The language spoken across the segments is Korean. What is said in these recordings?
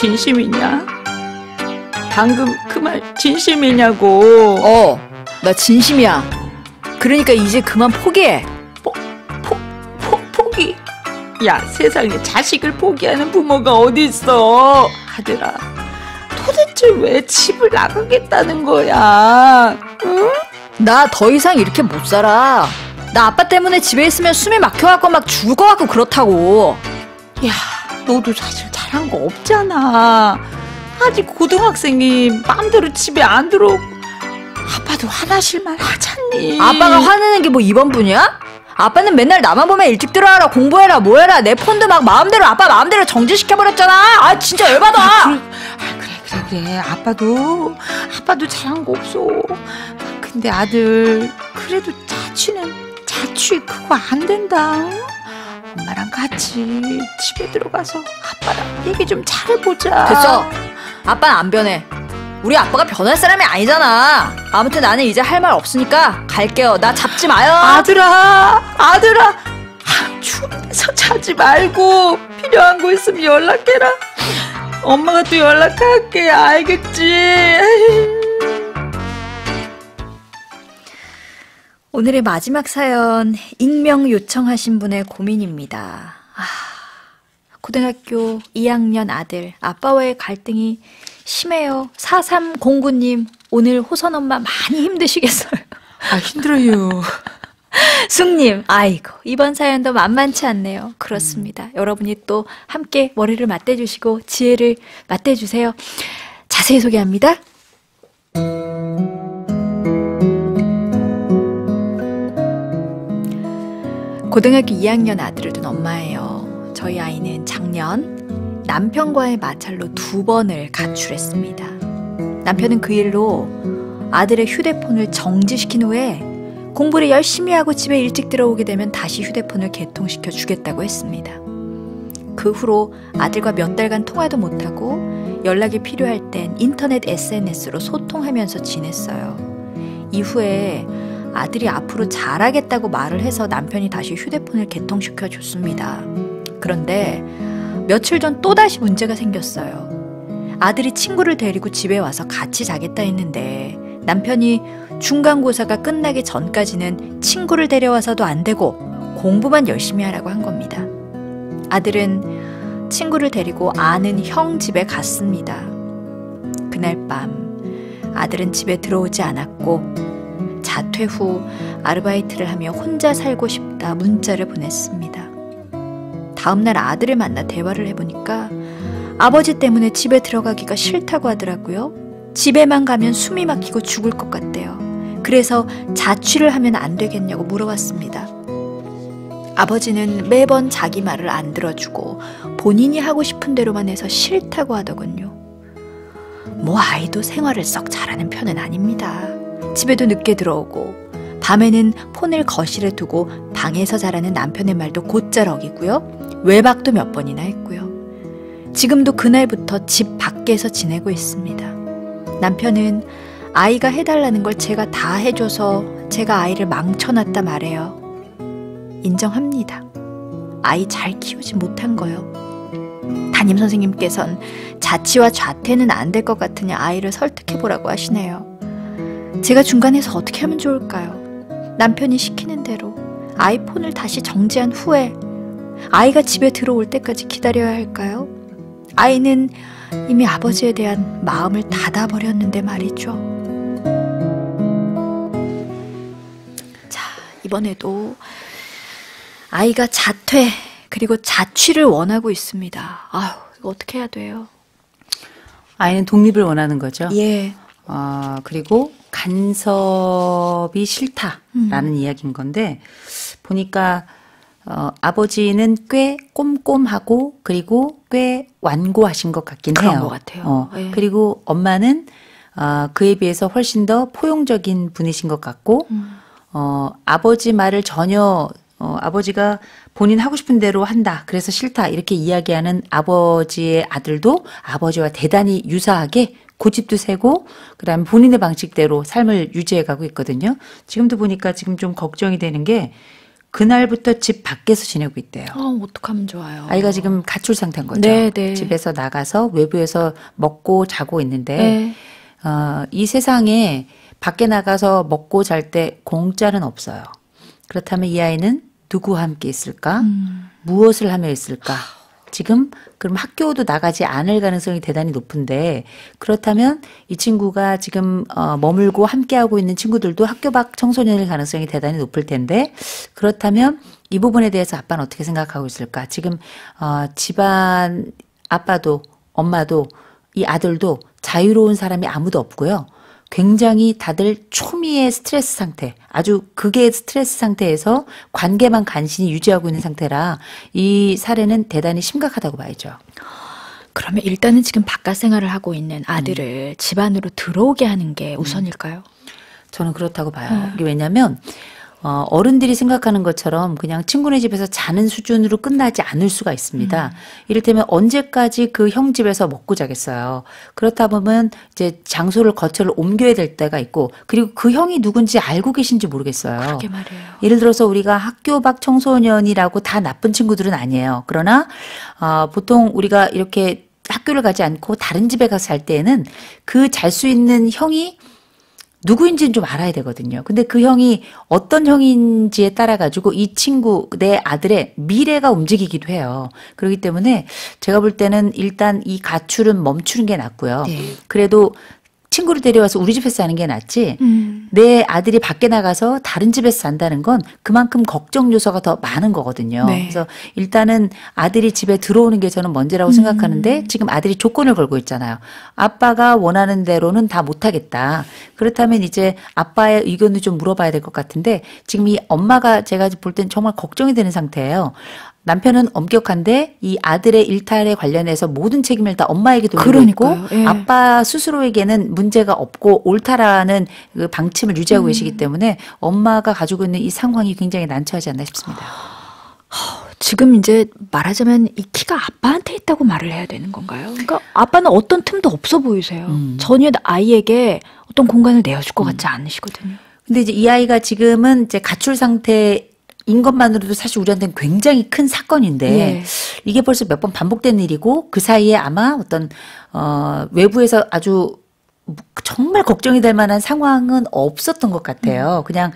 진심이냐? 방금 그 말 진심이냐고. 나 진심이야. 그러니까 이제 그만 포기해. 포기? 야, 세상에 자식을 포기하는 부모가 어딨어. 아들아, 도대체 왜 집을 나가겠다는 거야? 응? 나 더 이상 이렇게 못 살아. 나 아빠 때문에 집에 있으면 숨이 막혀갖고 막 죽을 것 같고 그렇다고. 야, 너도 사실 잘한 거 없잖아. 아직 고등학생이 마음대로 집에 안 들어오고 아빠도 화나실만 하잖니. 아빠가 화내는 게 뭐 이번 분이야? 아빠는 맨날 나만 보면 일찍 들어와라, 공부해라, 뭐해라, 내 폰도 막 마음대로 아빠 마음대로 정지시켜버렸잖아. 아 진짜 열받아. 그래. 아빠도 잘한 거 없어. 근데 아들, 그래도 자취 그거 안 된다. 엄마랑 같이 집에 들어가서 아빠랑 얘기 좀 잘해보자. 됐어. 아빠는 안 변해. 우리 아빠가 변할 사람이 아니잖아. 아무튼 나는 이제 할 말 없으니까 갈게요. 나 잡지 마요. 아들아, 추운 데서 자지 말고 필요한 거 있으면 연락해라. 엄마가 또 연락할게. 알겠지? 오늘의 마지막 사연, 익명 요청하신 분의 고민입니다. 고등학교 2학년 아들, 아빠와의 갈등이 심해요. 4309님, 오늘 호선엄마 많이 힘드시겠어요? 힘들어요. 숙님, 아이고, 이번 사연도 만만치 않네요. 그렇습니다. 여러분이 또 함께 머리를 맞대주시고 지혜를 맞대주세요. 자세히 소개합니다. 고등학교 2학년 아들을 둔 엄마예요. 저희 아이는 작년 남편과의 마찰로 2번을 가출했습니다. 남편은 그 일로 아들의 휴대폰을 정지시킨 후에 공부를 열심히 하고 집에 일찍 들어오게 되면 다시 휴대폰을 개통시켜 주겠다고 했습니다. 그 후로 아들과 몇 달간 통화도 못하고 연락이 필요할 땐 인터넷 SNS로 소통하면서 지냈어요. 이후에 아들이 앞으로 잘하겠다고 말을 해서 남편이 다시 휴대폰을 개통시켜 줬습니다. 그런데 며칠 전 또다시 문제가 생겼어요. 아들이 친구를 데리고 집에 와서 같이 자겠다 했는데 남편이 중간고사가 끝나기 전까지는 친구를 데려와서도 안 되고 공부만 열심히 하라고 한 겁니다. 아들은 친구를 데리고 아는 형 집에 갔습니다. 그날 밤 아들은 집에 들어오지 않았고 자퇴 후 아르바이트를 하며 혼자 살고 싶다 문자를 보냈습니다. 다음날 아들을 만나 대화를 해보니까 아버지 때문에 집에 들어가기가 싫다고 하더라고요. 집에만 가면 숨이 막히고 죽을 것 같대요. 그래서 자취를 하면 안 되겠냐고 물어봤습니다. 아버지는 매번 자기 말을 안 들어주고 본인이 하고 싶은 대로만 해서 싫다고 하더군요. 뭐 아이도 생활을 썩 잘하는 편은 아닙니다. 집에도 늦게 들어오고 밤에는 폰을 거실에 두고 방에서 자라는 남편의 말도 곧잘 어기고요. 외박도 몇 번이나 했고요. 지금도 그날부터 집 밖에서 지내고 있습니다. 남편은 아이가 해달라는 걸 제가 다 해줘서 제가 아이를 망쳐놨다 말해요. 인정합니다. 아이 잘 키우지 못한 거요. 담임선생님께선 자취와 좌퇴는 안 될 것 같으니 아이를 설득해보라고 하시네요. 제가 중간에서 어떻게 하면 좋을까요? 남편이 시키는 대로 아이폰을 다시 정지한 후에 아이가 집에 들어올 때까지 기다려야 할까요? 아이는 이미 아버지에 대한 마음을 닫아버렸는데 말이죠. 자, 이번에도 아이가 자퇴 그리고 자취를 원하고 있습니다. 아휴, 이거 어떻게 해야 돼요? 아이는 독립을 원하는 거죠. 예. 그리고 간섭이 싫다라는 이야기인 건데 보니까 아버지는 꽤 꼼꼼하고 그리고 꽤 완고하신 것 같긴 해요. 그런 것 같아요. 예. 그리고 엄마는 그에 비해서 훨씬 더 포용적인 분이신 것 같고 아버지 말을 전혀 아버지가 본인 하고 싶은 대로 한다. 그래서 싫다. 이렇게 이야기하는 아버지의 아들도 아버지와 대단히 유사하게 고집도 세고 그다음에 본인의 방식대로 삶을 유지해 가고 있거든요. 지금도 보니까 지금 좀 걱정이 되는 게 그날부터 집 밖에서 지내고 있대요. 어떡하면 좋아요. 아이가 지금 가출 상태인 거죠. 네, 네. 집에서 나가서 외부에서 먹고 자고 있는데 네. 이 세상에 밖에 나가서 먹고 잘 때 공짜는 없어요. 그렇다면 이 아이는 누구와 함께 있을까? 무엇을 하며 있을까? 지금 그럼 학교도 나가지 않을 가능성이 대단히 높은데 그렇다면 이 친구가 지금 머물고 함께하고 있는 친구들도 학교 밖 청소년일 가능성이 대단히 높을 텐데 그렇다면 이 부분에 대해서 아빠는 어떻게 생각하고 있을까? 지금 집안 아빠도 엄마도 이 아들도 자유로운 사람이 아무도 없고요. 굉장히 다들 초미의 스트레스 상태, 아주 극의 스트레스 상태에서 관계만 간신히 유지하고 있는 상태라 이 사례는 대단히 심각하다고 봐야죠. 그러면 일단은 지금 바깥 생활을 하고 있는 아들을 집 안으로 들어오게 하는 게 우선일까요? 저는 그렇다고 봐요. 이게 왜냐하면 어른들이 생각하는 것처럼 그냥 친구네 집에서 자는 수준으로 끝나지 않을 수가 있습니다. 이를테면 언제까지 그 형 집에서 먹고 자겠어요. 그렇다 보면 이제 장소를 거처를 옮겨야 될 때가 있고 그리고 그 형이 누군지 알고 계신지 모르겠어요. 그러게 말이에요. 예를 들어서 우리가 학교 밖 청소년이라고 다 나쁜 친구들은 아니에요. 그러나 보통 우리가 이렇게 학교를 가지 않고 다른 집에 가서 잘 때에는 그 잘 수 있는 형이 누구인지는 좀 알아야 되거든요. 근데 그 형이 어떤 형인지에 따라 가지고 이 친구, 내 아들의 미래가 움직이기도 해요. 그렇기 때문에 제가 볼 때는 일단 이 가출은 멈추는 게 낫고요. 네. 그래도 친구를 데려와서 우리 집에서 사는 게 낫지 내 아들이 밖에 나가서 다른 집에서 산다는 건 그만큼 걱정 요소가 더 많은 거거든요. 네. 그래서 일단은 아들이 집에 들어오는 게 저는 먼저라고 생각하는데 지금 아들이 조건을 걸고 있잖아요. 아빠가 원하는 대로는 다 못하겠다. 그렇다면 이제 아빠의 의견도 좀 물어봐야 될 것 같은데 지금 이 엄마가 제가 볼 땐 정말 걱정이 되는 상태예요. 남편은 엄격한데 이 아들의 일탈에 관련해서 모든 책임을 다 엄마에게 돌리고 있고 예. 아빠 스스로에게는 문제가 없고 옳다라는 그 방침을 유지하고 계시기 때문에 엄마가 가지고 있는 이 상황이 굉장히 난처하지 않나 싶습니다. 지금 이제 말하자면 이 키가 아빠한테 있다고 말을 해야 되는 건가요? 그러니까 아빠는 어떤 틈도 없어 보이세요. 전혀 아이에게 어떤 공간을 내어줄 것 같지 않으시거든요. 근데 이제 이 아이가 지금은 이제 가출 상태 인 것만으로도 사실 우리한테는 굉장히 큰 사건인데 예. 이게 벌써 몇 번 반복된 일이고 그 사이에 아마 어떤 외부에서 아주 정말 걱정이 될 만한 상황은 없었던 것 같아요. 그냥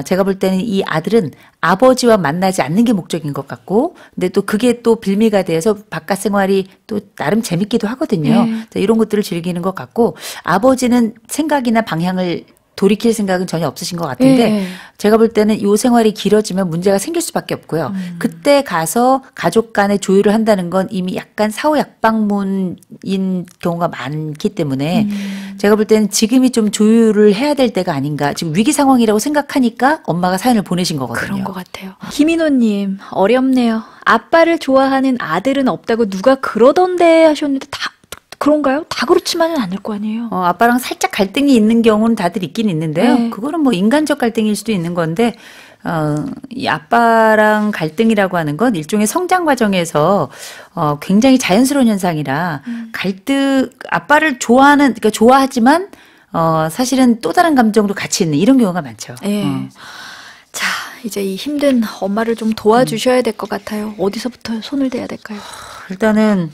제가 볼 때는 이 아들은 아버지와 만나지 않는 게 목적인 것 같고 근데 또 그게 또 빌미가 돼서 바깥 생활이 또 나름 재밌기도 하거든요. 자, 이런 것들을 즐기는 것 같고 아버지는 생각이나 방향을 돌이킬 생각은 전혀 없으신 것 같은데 예. 제가 볼 때는 이 생활이 길어지면 문제가 생길 수밖에 없고요. 그때 가서 가족 간의 조율을 한다는 건 이미 약간 사후약방문인 경우가 많기 때문에 제가 볼 때는 지금이 좀 조율을 해야 될 때가 아닌가. 지금 위기 상황이라고 생각하니까 엄마가 사연을 보내신 거거든요. 그런 것 같아요. 김인호님 어렵네요. 아빠를 좋아하는 아들은 없다고 누가 그러던데 하셨는데 다 그런가요? 다 그렇지만은 않을 거 아니에요. 아빠랑 살짝 갈등이 있는 경우는 다들 있긴 있는데요. 네. 그거는 뭐 인간적 갈등일 수도 있는 건데 이 아빠랑 갈등이라고 하는 건 일종의 성장 과정에서 굉장히 자연스러운 현상이라 아빠를 좋아하는 그러니까 좋아하지만 사실은 또 다른 감정도 같이 있는 이런 경우가 많죠. 예. 자, 이제 이 힘든 엄마를 좀 도와주셔야 될 것 같아요. 어디서부터 손을 대야 될까요? 일단은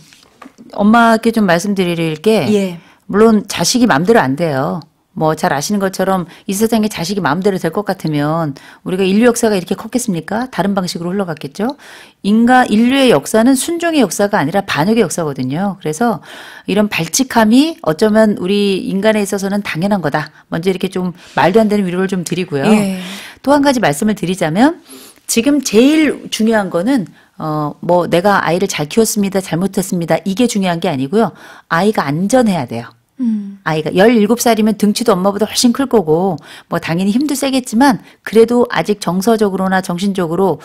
엄마께 좀 말씀드릴 게 예. 물론 자식이 마음대로 안 돼요. 뭐 잘 아시는 것처럼 이 세상에 자식이 마음대로 될 것 같으면 우리가 인류 역사가 이렇게 컸겠습니까? 다른 방식으로 흘러갔겠죠. 인류의 역사는 순종의 역사가 아니라 반역의 역사거든요. 그래서 이런 발칙함이 어쩌면 우리 인간에 있어서는 당연한 거다. 먼저 이렇게 좀 말도 안 되는 위로를 좀 드리고요. 예. 또 한 가지 말씀을 드리자면 지금 제일 중요한 거는 뭐 내가 아이를 잘 키웠습니다. 잘못했습니다. 이게 중요한 게 아니고요. 아이가 안전해야 돼요. 아이가 17살이면 등치도 엄마보다 훨씬 클 거고 뭐 당연히 힘도 세겠지만 그래도 아직 정서적으로나 정신적으로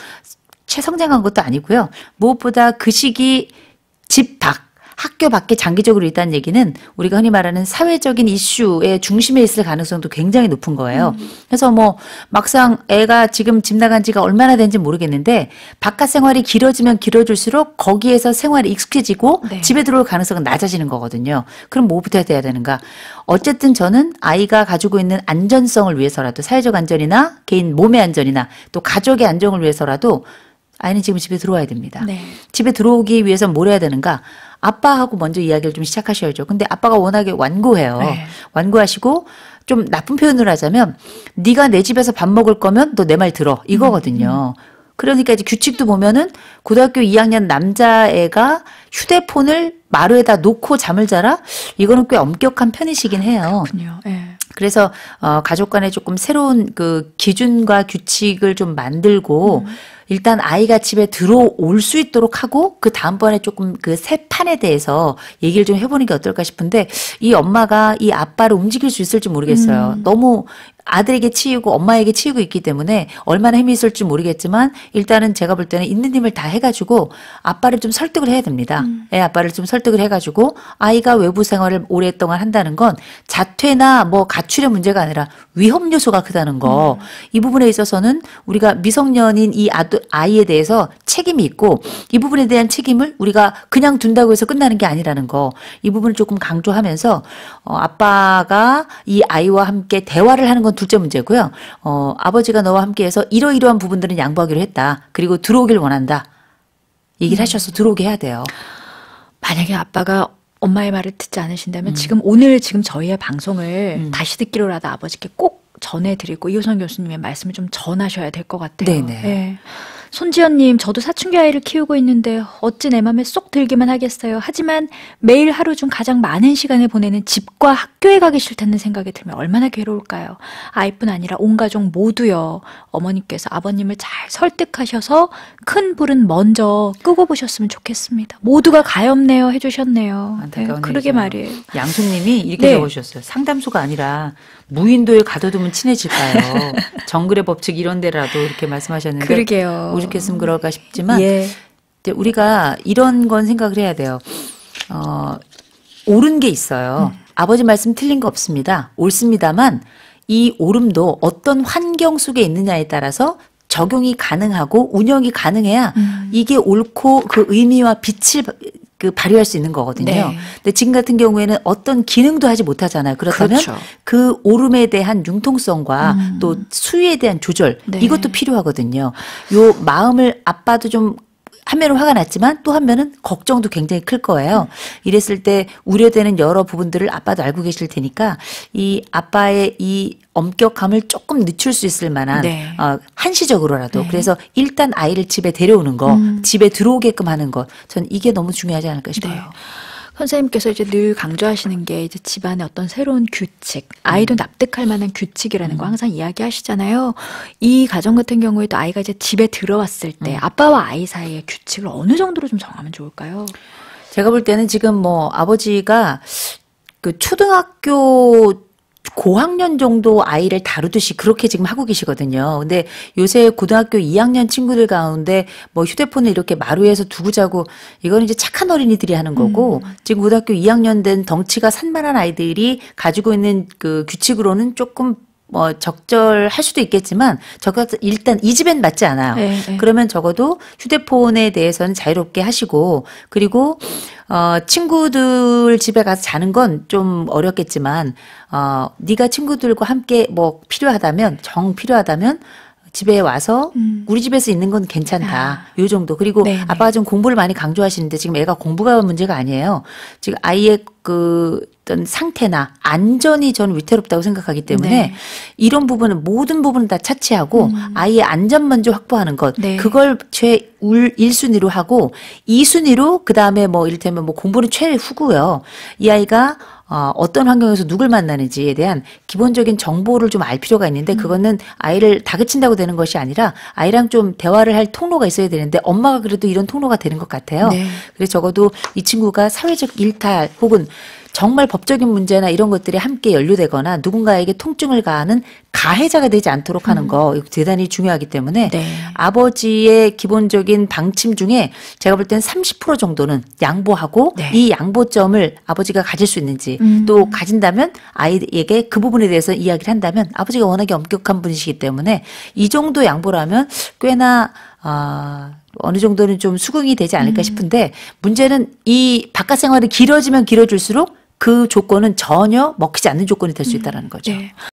최성장한 것도 아니고요. 무엇보다 그 시기 집 밖 학교 밖에 장기적으로 있다는 얘기는 우리가 흔히 말하는 사회적인 이슈의 중심에 있을 가능성도 굉장히 높은 거예요. 그래서 뭐 막상 애가 지금 집 나간 지가 얼마나 된지 모르겠는데 바깥 생활이 길어지면 길어질수록 거기에서 생활이 익숙해지고 네. 집에 들어올 가능성은 낮아지는 거거든요. 그럼 뭐부터 해야 되는가? 어쨌든 저는 아이가 가지고 있는 안전성을 위해서라도 사회적 안전이나 개인 몸의 안전이나 또 가족의 안정을 위해서라도 아이는 지금 집에 들어와야 됩니다. 네. 집에 들어오기 위해서 뭘 해야 되는가? 아빠하고 먼저 이야기를 좀 시작하셔야죠. 근데 아빠가 워낙에 완고해요. 네. 완고하시고 좀 나쁜 표현을 하자면 네가 내 집에서 밥 먹을 거면 너 내 말 들어 이거거든요. 그러니까 이제 규칙도 보면은 고등학교 2학년 남자애가 휴대폰을 마루에다 놓고 잠을 자라? 이거는 꽤 엄격한 편이시긴 해요. 그렇군요. 예. 그래서 가족 간에 조금 새로운 그 기준과 규칙을 좀 만들고 일단 아이가 집에 들어올 수 있도록 하고 그 다음번에 조금 그 새 판에 대해서 얘기를 좀 해보는 게 어떨까 싶은데 이 엄마가 이 아빠를 움직일 수 있을지 모르겠어요. 너무 아들에게 치이고 엄마에게 치이고 있기 때문에 얼마나 힘이 있을지 모르겠지만 일단은 제가 볼 때는 있는 힘을 다 해가지고 아빠를 좀 설득을 해야 됩니다. 애 아빠를 좀 설득을 해가지고 아이가 외부 생활을 오랫동안 한다는 건 자퇴나 뭐 가출의 문제가 아니라 위험 요소가 크다는 거. 이 부분에 있어서는 우리가 미성년인 이 아이에 대해서 책임이 있고 이 부분에 대한 책임을 우리가 그냥 둔다고 해서 끝나는 게 아니라는 거. 이 부분을 조금 강조하면서 아빠가 이 아이와 함께 대화를 하는 건 둘째 문제고요. 아버지가 너와 함께해서 이러이러한 부분들은 양보하기로 했다. 그리고 들어오길 원한다. 얘기를 하셔서 들어오게 해야 돼요. 만약에 아빠가 엄마의 말을 듣지 않으신다면 지금 저희의 방송을 다시 듣기로라도 아버지께 꼭 전해드리고 이호선 교수님의 말씀을 좀 전하셔야 될 것 같아요. 네네. 네. 손지연님, 저도 사춘기 아이를 키우고 있는데 어찌 내 맘에 쏙 들기만 하겠어요. 하지만 매일 하루 중 가장 많은 시간을 보내는 집과 학교에 가기 싫다는 생각이 들면 얼마나 괴로울까요? 아이뿐 아니라 온 가족 모두요. 어머님께서 아버님을 잘 설득하셔서 큰 불은 먼저 끄고 보셨으면 좋겠습니다. 모두가 가엾네요 해주셨네요. 안타까운 그러게 일이죠. 말이에요. 양숙님이 이렇게 네. 적어주셨어요. 상담소가 아니라 무인도에 가둬두면 친해질까요? 정글의 법칙 이런 데라도 이렇게 말씀하셨는데 그러게요. 오죽했으면 그럴까 싶지만 예. 이제 우리가 이런 건 생각을 해야 돼요. 옳은 게 있어요. 아버지 말씀 틀린 거 없습니다. 옳습니다만 이 옳음도 어떤 환경 속에 있느냐에 따라서 적용이 가능하고 운영이 가능해야 이게 옳고 그 의미와 빛을 발휘할 수 있는 거거든요. 네. 근데 지금 같은 경우에는 어떤 기능도 하지 못하잖아요. 그렇다면 그렇죠. 그 옳음에 대한 융통성과 또 수위에 대한 조절 네. 이것도 필요하거든요. 요 마음을 아빠도 좀 한면은 화가 났지만 또 한면은 걱정도 굉장히 클 거예요. 이랬을 때 우려되는 여러 부분들을 아빠도 알고 계실 테니까 이 아빠의 이 엄격함을 조금 늦출 수 있을 만한 네. 한시적으로라도 네. 그래서 일단 아이를 집에 데려오는 거 집에 들어오게끔 하는 것 전 이게 너무 중요하지 않을까 싶어요. 네. 선생님께서 이제 늘 강조하시는 게 이제 집안의 어떤 새로운 규칙, 아이도 납득할 만한 규칙이라는 거 항상 이야기하시잖아요. 이 가정 같은 경우에도 아이가 이제 집에 들어왔을 때 아빠와 아이 사이의 규칙을 어느 정도로 좀 정하면 좋을까요? 제가 볼 때는 지금 뭐 아버지가 그 초등학교 고학년 정도 아이를 다루듯이 그렇게 지금 하고 계시거든요. 근데 요새 고등학교 2학년 친구들 가운데 뭐 휴대폰을 이렇게 마루에서 두고 자고 이거는 이제 착한 어린이들이 하는 거고 지금 고등학교 2학년 된 덩치가 산만한 아이들이 가지고 있는 그 규칙으로는 조금 뭐 적절할 수도 있겠지만 일단 이 집엔 맞지 않아요. 네, 네. 그러면 적어도 휴대폰에 대해서는 자유롭게 하시고 그리고 친구들 집에 가서 자는 건 좀 어렵겠지만 네가 친구들과 함께 뭐 필요하다면 집에 와서 우리 집에서 있는 건 괜찮다. 요 정도. 그리고 네네. 아빠가 좀 공부를 많이 강조하시는데 지금 애가 공부가 문제가 아니에요. 지금 아이의 그 어떤 상태나 안전이 저는 위태롭다고 생각하기 때문에 네. 이런 부분은 모든 부분을 다 차치하고 아이의 안전 먼저 확보하는 것. 네. 그걸 최 1순위로 하고 2순위로 그다음에 뭐 이를테면 뭐 공부는 최후고요. 이 아이가 어떤 환경에서 누굴 만나는지에 대한 기본적인 정보를 좀 알 필요가 있는데 그거는 아이를 다그친다고 되는 것이 아니라 아이랑 좀 대화를 할 통로가 있어야 되는데 엄마가 그래도 이런 통로가 되는 것 같아요. 네. 그래서 적어도 이 친구가 사회적 일탈 혹은 정말 법적인 문제나 이런 것들이 함께 연루되거나 누군가에게 통증을 가하는 가해자가 되지 않도록 하는 거 이거 대단히 중요하기 때문에 네. 아버지의 기본적인 방침 중에 제가 볼 때는 30% 정도는 양보하고 네. 이 양보점을 아버지가 가질 수 있는지 또 가진다면 아이에게 그 부분에 대해서 이야기를 한다면 아버지가 워낙에 엄격한 분이시기 때문에 이 정도 양보를 하면 꽤나 어느 정도는 좀 수긍이 되지 않을까 싶은데 문제는 이 바깥 생활이 길어지면 길어질수록 그 조건은 전혀 먹히지 않는 조건이 될 수 있다는 거죠. 네.